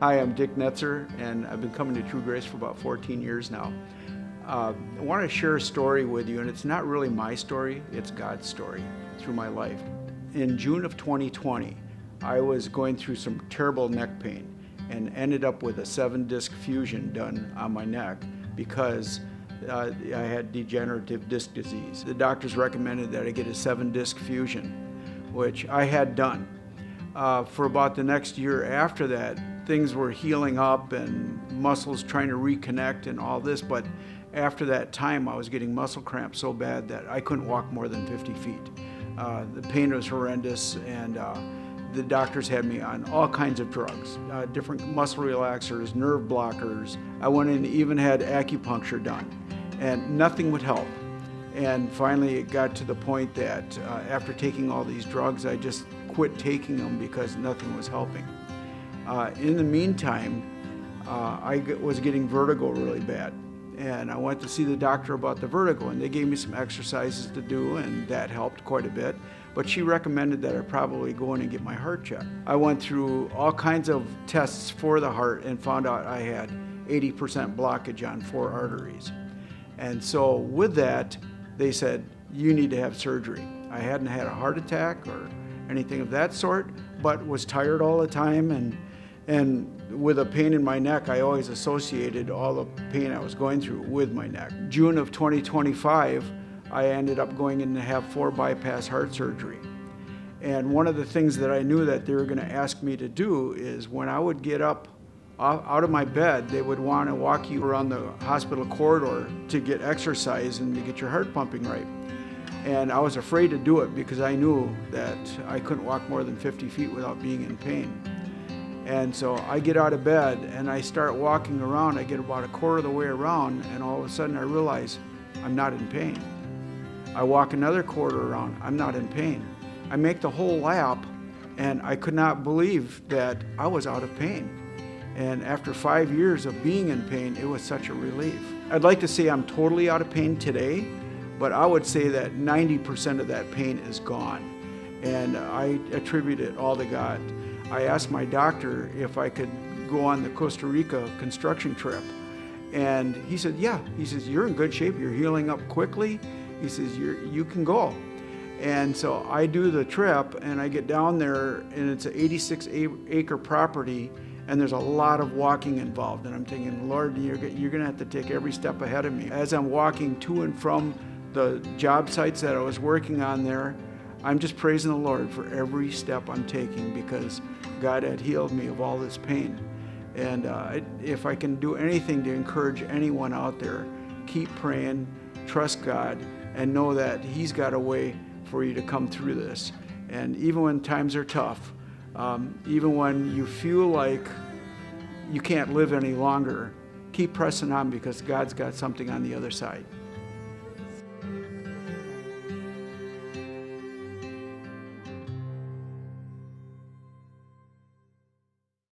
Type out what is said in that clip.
Hi, I'm Dick Netzer, and I've been coming to True Grace for about 14 years now. I want to share a story with you, and it's not really my story, it's God's story through my life. In June of 2020, I was going through some terrible neck pain and ended up with a 7-disc fusion done on my neck because I had degenerative disc disease. The doctors recommended that I get a 7-disc fusion, which I had done. For about the next year after that, things were healing up and muscles trying to reconnect and all this, but after that time I was getting muscle cramps so bad that I couldn't walk more than 50 feet. The pain was horrendous, and the doctors had me on all kinds of drugs, different muscle relaxers, nerve blockers. I went in and even had acupuncture done, and nothing would help. And finally it got to the point that after taking all these drugs, I just quit taking them because nothing was helping. In the meantime, I was getting vertigo really bad, and I went to see the doctor about the vertigo, and they gave me some exercises to do, and that helped quite a bit. But she recommended that I probably go in and get my heart checked. I went through all kinds of tests for the heart and found out I had 80% blockage on 4 arteries. And so with that, they said, you need to have surgery. I hadn't had a heart attack or anything of that sort, but was tired all the time, and with a pain in my neck, I always associated all the pain I was going through with my neck. June of 2025, I ended up going in to have 4 bypass heart surgery. And one of the things that I knew that they were going to ask me to do is when I would get up out of my bed, they would want to walk you around the hospital corridor to get exercise and to get your heart pumping right. And I was afraid to do it because I knew that I couldn't walk more than 50 feet without being in pain. And so I get out of bed and I start walking around. I get about a quarter of the way around, and all of a sudden I realize I'm not in pain. I walk another quarter around, I'm not in pain. I make the whole lap, and I could not believe that I was out of pain. And after 5 years of being in pain, it was such a relief. I'd like to say I'm totally out of pain today, but I would say that 90% of that pain is gone. And I attribute it all to God. I asked my doctor if I could go on the Costa Rica construction trip. And he said, yeah. He says, you're in good shape, you're healing up quickly. He says, you can go. And so I do the trip, and I get down there, and it's an 86-acre property, and there's a lot of walking involved. And I'm thinking, Lord, you're going to have to take every step ahead of me. As I'm walking to and from the job sites that I was working on there, I'm just praising the Lord for every step I'm taking because God had healed me of all this pain. And if I can do anything to encourage anyone out there, keep praying, trust God, and know that He's got a way for you to come through this. And even when times are tough, even when you feel like you can't live any longer, keep pressing on because God's got something on the other side.